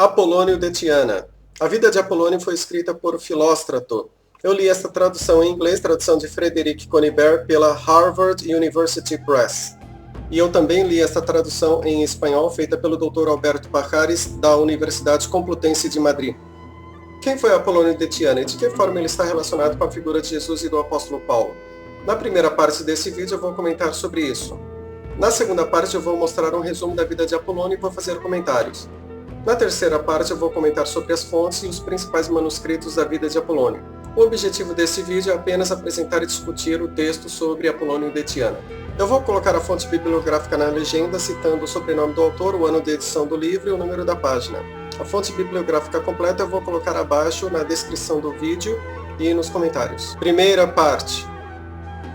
Apolônio de Tiana. A vida de Apolônio foi escrita por Filóstrato. Eu li esta tradução em inglês, tradução de Frederic Conibert, pela Harvard University Press. E eu também li esta tradução em espanhol, feita pelo Dr. Alberto Pajares, da Universidade Complutense de Madrid. Quem foi Apolônio de Tiana e de que forma ele está relacionado com a figura de Jesus e do apóstolo Paulo? Na primeira parte desse vídeo eu vou comentar sobre isso. Na segunda parte eu vou mostrar um resumo da vida de Apolônio e vou fazer comentários. Na terceira parte eu vou comentar sobre as fontes e os principais manuscritos da vida de Apolônio. O objetivo desse vídeo é apenas apresentar e discutir o texto sobre Apolônio de Tiana. Eu vou colocar a fonte bibliográfica na legenda, citando o sobrenome do autor, o ano de edição do livro e o número da página. A fonte bibliográfica completa eu vou colocar abaixo na descrição do vídeo e nos comentários. Primeira parte.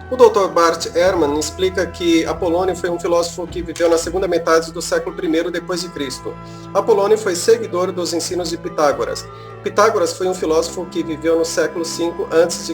O Dr. Bart Ehrman explica que Apolônio foi um filósofo que viveu na segunda metade do século I depois de Cristo. Apolônio foi seguidor dos ensinos de Pitágoras. Pitágoras foi um filósofo que viveu no século V a.C.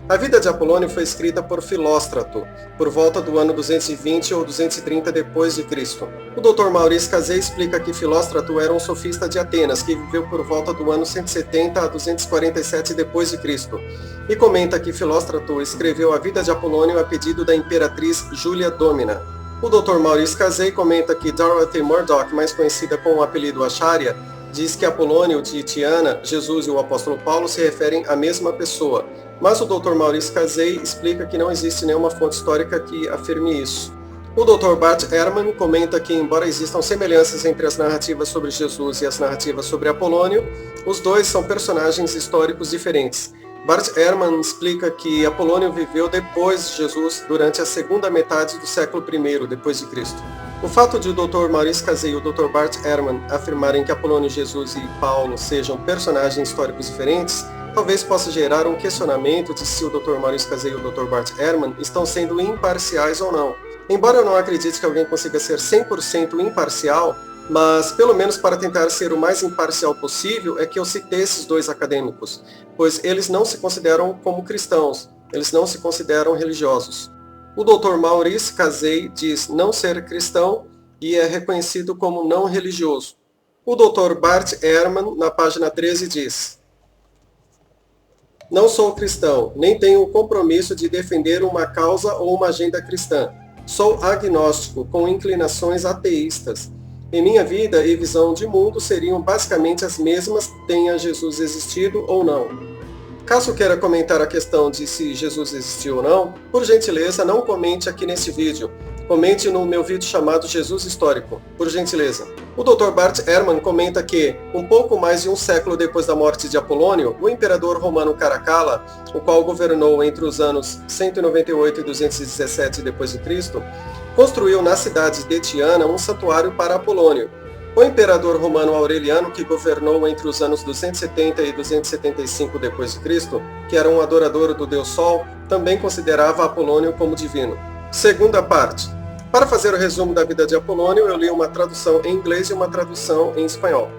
A vida de Apolônio foi escrita por Filóstrato, por volta do ano 220 ou 230 depois de Cristo. O Dr. Maurice Casey explica que Filóstrato era um sofista de Atenas, que viveu por volta do ano 170 a 247 depois de Cristo, e comenta que Filóstrato escreveu a vida de Apolônio a pedido da imperatriz Júlia Domina. O Dr. Maurice Casey comenta que Dorothy Murdoch, mais conhecida com o apelido Acharya, diz que Apolônio de Tiana, Jesus e o apóstolo Paulo se referem à mesma pessoa, mas o Dr. Maurice Casey explica que não existe nenhuma fonte histórica que afirme isso. O Dr. Bart Ehrman comenta que, embora existam semelhanças entre as narrativas sobre Jesus e as narrativas sobre Apolônio, os dois são personagens históricos diferentes. Bart Ehrman explica que Apolônio viveu depois de Jesus, durante a segunda metade do século I depois de Cristo. O fato de o Dr. Maurice Casey e o Dr. Bart Ehrman afirmarem que Apolônio, Jesus e Paulo sejam personagens históricos diferentes, talvez possa gerar um questionamento de se o Dr. Maurice Casey e o Dr. Bart Ehrman estão sendo imparciais ou não. Embora eu não acredite que alguém consiga ser 100% imparcial, mas pelo menos para tentar ser o mais imparcial possível é que eu citei esses dois acadêmicos, pois eles não se consideram como cristãos, eles não se consideram religiosos. O Dr. Maurice Casey diz não ser cristão e é reconhecido como não religioso. O Dr. Bart Ehrman, na página 13, diz: não sou cristão, nem tenho o compromisso de defender uma causa ou uma agenda cristã. Sou agnóstico, com inclinações ateístas. Em minha vida e visão de mundo seriam basicamente as mesmas, tenha Jesus existido ou não. Caso queira comentar a questão de se Jesus existiu ou não, por gentileza não comente aqui nesse vídeo. Comente no meu vídeo chamado Jesus Histórico, por gentileza. O Dr. Bart Ehrman comenta que, um pouco mais de um século depois da morte de Apolônio, o imperador romano Caracalla, o qual governou entre os anos 198 e 217 d.C., construiu na cidade de Tiana um santuário para Apolônio. O imperador romano Aureliano, que governou entre os anos 270 e 275 d.C., que era um adorador do deus Sol, também considerava Apolônio como divino. Segunda parte. Para fazer o resumo da vida de Apolônio, eu li uma tradução em inglês e uma tradução em espanhol.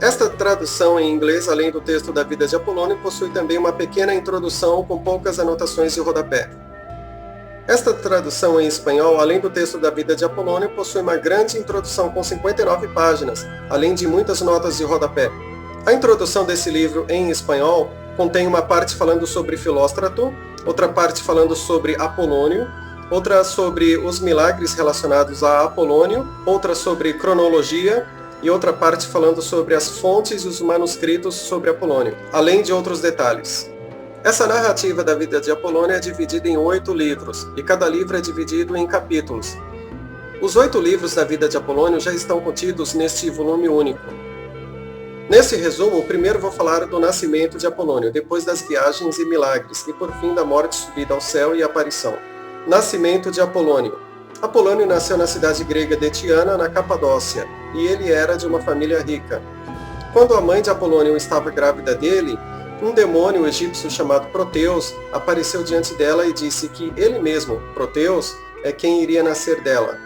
Esta tradução em inglês, além do texto da vida de Apolônio, possui também uma pequena introdução com poucas anotações de rodapé. Esta tradução em espanhol, além do texto da vida de Apolônio, possui uma grande introdução com 59 páginas, além de muitas notas de rodapé. A introdução desse livro em espanhol contém uma parte falando sobre Filóstrato, outra parte falando sobre Apolônio, outra sobre os milagres relacionados a Apolônio, outra sobre cronologia e outra parte falando sobre as fontes e os manuscritos sobre Apolônio, além de outros detalhes. Essa narrativa da vida de Apolônio é dividida em 8 livros, e cada livro é dividido em capítulos. Os 8 livros da vida de Apolônio já estão contidos neste volume único. Nesse resumo, primeiro vou falar do nascimento de Apolônio, depois das viagens e milagres, e por fim da morte, subida ao céu e aparição. Nascimento de Apolônio. Apolônio nasceu na cidade grega de Tiana, na Capadócia, e ele era de uma família rica. Quando a mãe de Apolônio estava grávida dele, um demônio egípcio chamado Proteus apareceu diante dela e disse que ele mesmo, Proteus, é quem iria nascer dela.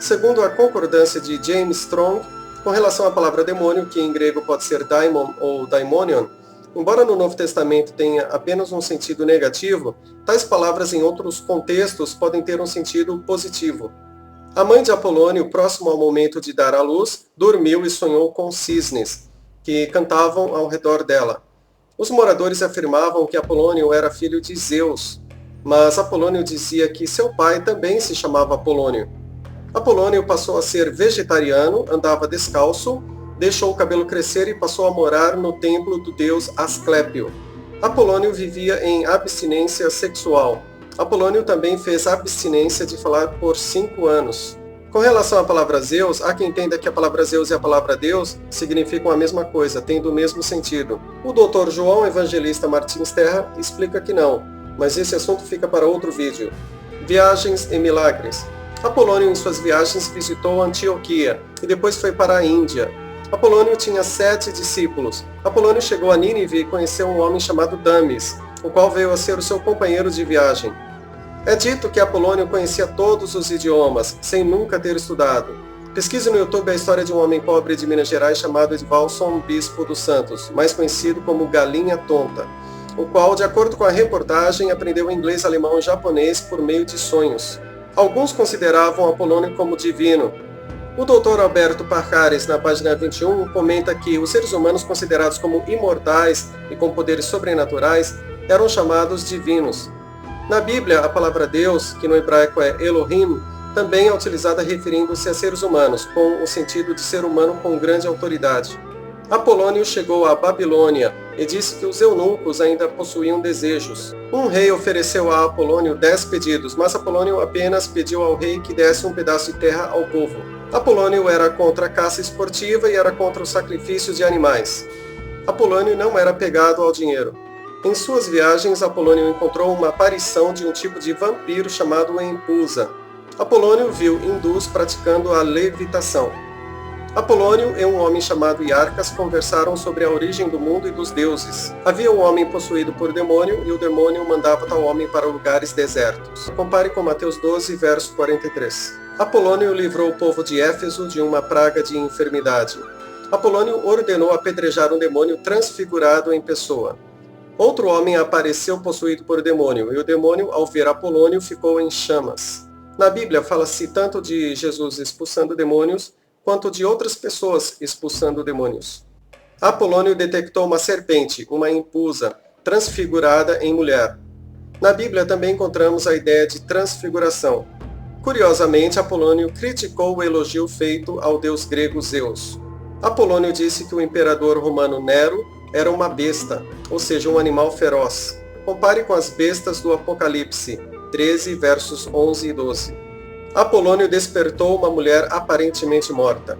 Segundo a concordância de James Strong, com relação à palavra demônio, que em grego pode ser daimon ou daimonion, embora no Novo Testamento tenha apenas um sentido negativo, tais palavras em outros contextos podem ter um sentido positivo. A mãe de Apolônio, próximo ao momento de dar à luz, dormiu e sonhou com cisnes, que cantavam ao redor dela. Os moradores afirmavam que Apolônio era filho de Zeus, mas Apolônio dizia que seu pai também se chamava Apolônio. Apolônio passou a ser vegetariano, andava descalço, deixou o cabelo crescer e passou a morar no templo do deus Asclépio. Apolônio vivia em abstinência sexual. Apolônio também fez abstinência de falar por 5 anos. Com relação à palavra Zeus, há quem entenda que a palavra Zeus e a palavra Deus significam a mesma coisa, tendo o mesmo sentido. O Dr. João Evangelista Martins Terra explica que não, mas esse assunto fica para outro vídeo. Viagens e milagres. Apolônio, em suas viagens, visitou Antioquia e depois foi para a Índia. Apolônio tinha 7 discípulos. Apolônio chegou a Nínive e conheceu um homem chamado Damis, o qual veio a ser o seu companheiro de viagem. É dito que Apolônio conhecia todos os idiomas, sem nunca ter estudado. Pesquise no YouTube a história de um homem pobre de Minas Gerais chamado Edvalson Bispo dos Santos, mais conhecido como Galinha Tonta, o qual, de acordo com a reportagem, aprendeu inglês, alemão e japonês por meio de sonhos. Alguns consideravam Apolônio como divino. O Dr. Alberto Parcares, na página 21, comenta que os seres humanos considerados como imortais e com poderes sobrenaturais eram chamados divinos. Na Bíblia, a palavra Deus, que no hebraico é Elohim, também é utilizada referindo-se a seres humanos, com o sentido de ser humano com grande autoridade. Apolônio chegou à Babilônia e disse que os eunucos ainda possuíam desejos. Um rei ofereceu a Apolônio 10 pedidos, mas Apolônio apenas pediu ao rei que desse um pedaço de terra ao povo. Apolônio era contra a caça esportiva e era contra os sacrifícios de animais. Apolônio não era apegado ao dinheiro. Em suas viagens, Apolônio encontrou uma aparição de um tipo de vampiro chamado Empusa. Apolônio viu hindus praticando a levitação. Apolônio e um homem chamado Iarcas conversaram sobre a origem do mundo e dos deuses. Havia um homem possuído por demônio e o demônio mandava tal homem para lugares desertos. Compare com Mateus 12, verso 43. Apolônio livrou o povo de Éfeso de uma praga de enfermidade. Apolônio ordenou apedrejar um demônio transfigurado em pessoa. Outro homem apareceu possuído por demônio, e o demônio, ao ver Apolônio, ficou em chamas. Na Bíblia fala-se tanto de Jesus expulsando demônios, quanto de outras pessoas expulsando demônios. Apolônio detectou uma serpente, uma empusa, transfigurada em mulher. Na Bíblia também encontramos a ideia de transfiguração. Curiosamente, Apolônio criticou o elogio feito ao deus grego Zeus. Apolônio disse que o imperador romano Nero era uma besta, ou seja, um animal feroz. Compare com as bestas do Apocalipse, 13, versos 11 e 12. Apolônio despertou uma mulher aparentemente morta.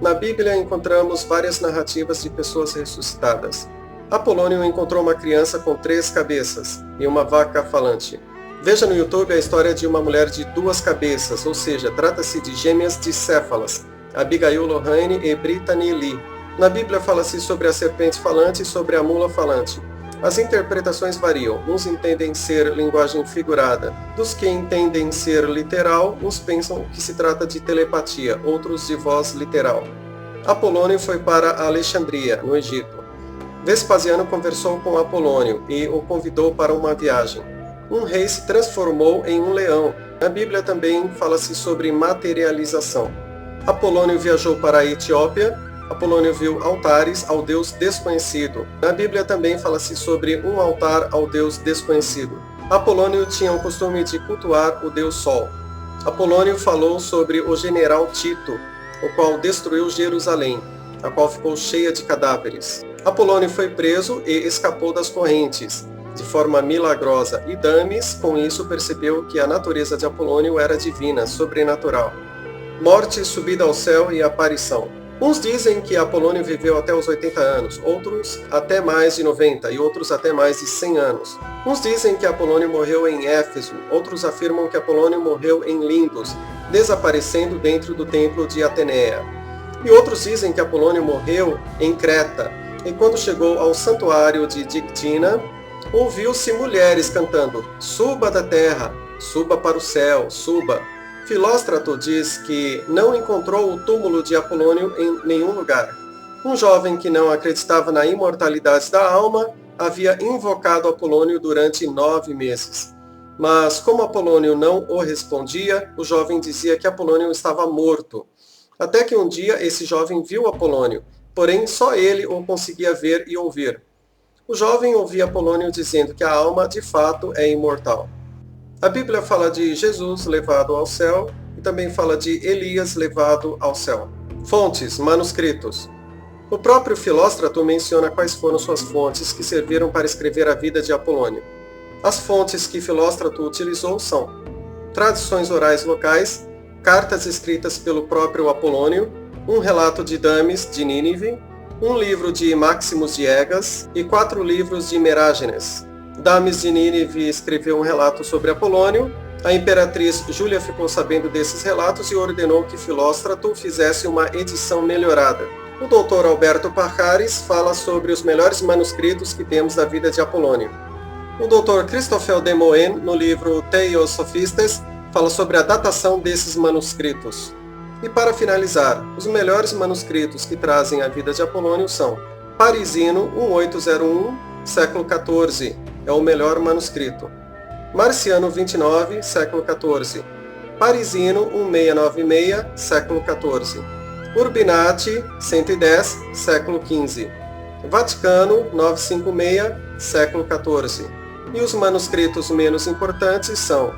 Na Bíblia encontramos várias narrativas de pessoas ressuscitadas. Apolônio encontrou uma criança com 3 cabeças e uma vaca falante. Veja no YouTube a história de uma mulher de 2 cabeças, ou seja, trata-se de gêmeas dicéfalas, Abigail Lohane e Brittany Lee. Na Bíblia fala-se sobre a serpente falante e sobre a mula falante. As interpretações variam. Uns entendem ser linguagem figurada. Dos que entendem ser literal, uns pensam que se trata de telepatia, outros de voz literal. Apolônio foi para Alexandria, no Egito. Vespasiano conversou com Apolônio e o convidou para uma viagem. Um rei se transformou em um leão. Na Bíblia também fala-se sobre materialização. Apolônio viajou para a Etiópia. Apolônio viu altares ao Deus desconhecido. Na Bíblia também fala-se sobre um altar ao Deus desconhecido. Apolônio tinha o costume de cultuar o Deus Sol. Apolônio falou sobre o general Tito, o qual destruiu Jerusalém, a qual ficou cheia de cadáveres. Apolônio foi preso e escapou das correntes, de forma milagrosa, e Damis, com isso, percebeu que a natureza de Apolônio era divina, sobrenatural. Morte, subida ao céu e aparição. Uns dizem que Apolônio viveu até os 80 anos, outros até mais de 90 e outros até mais de 100 anos. Uns dizem que Apolônio morreu em Éfeso, outros afirmam que Apolônio morreu em Lindos, desaparecendo dentro do templo de Ateneia. E outros dizem que Apolônio morreu em Creta, e quando chegou ao santuário de Dictina, ouviu-se mulheres cantando: "Suba da terra, suba para o céu, suba." Filóstrato diz que não encontrou o túmulo de Apolônio em nenhum lugar. Um jovem que não acreditava na imortalidade da alma havia invocado Apolônio durante 9 meses. Mas como Apolônio não o respondia, o jovem dizia que Apolônio estava morto. Até que um dia esse jovem viu Apolônio, porém só ele o conseguia ver e ouvir. O jovem ouvia Apolônio dizendo que a alma de fato é imortal. A Bíblia fala de Jesus levado ao céu e também fala de Elias levado ao céu. Fontes, manuscritos. O próprio Filóstrato menciona quais foram suas fontes que serviram para escrever a vida de Apolônio. As fontes que Filóstrato utilizou são tradições orais locais, cartas escritas pelo próprio Apolônio, um relato de Damis de Nínive, um livro de Maximus de Egas e 4 livros de Merágenes. Damis de Nínive escreveu um relato sobre Apolônio. A imperatriz Júlia ficou sabendo desses relatos e ordenou que Filóstrato fizesse uma edição melhorada. O Dr. Alberto Pajares fala sobre os melhores manuscritos que temos da vida de Apolônio. O Dr. Christophe de Moen, no livro Theosophistes, fala sobre a datação desses manuscritos. E para finalizar, os melhores manuscritos que trazem a vida de Apolônio são Parisino 1801, século XIV, é o melhor manuscrito. Marciano 29, século XIV. Parisino 1696, século XIV. Urbinati 110, século XV. Vaticano 956, século XIV. E os manuscritos menos importantes são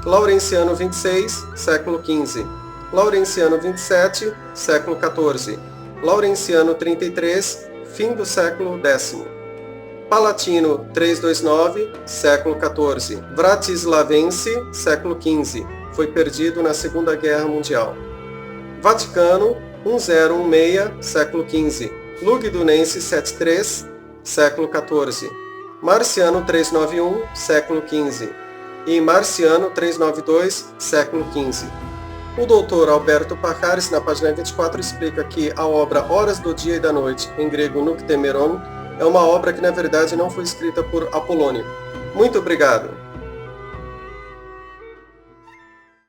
Laurenciano 26, século XV. Laurenciano 27, século XIV. Laurenciano 33, fim do século X. Palatino 329, século XIV. Vratislavense, século XV. Foi perdido na Segunda Guerra Mundial. Vaticano 1016, século XV. Lugdunense 73, século XIV. Marciano 391, século XV. E Marciano 392, século XV. O Dr. Alberto Pajares, na página 24, explica que a obra Horas do Dia e da Noite, em grego Noctemeron, é uma obra que na verdade não foi escrita por Apolônio. Muito obrigado!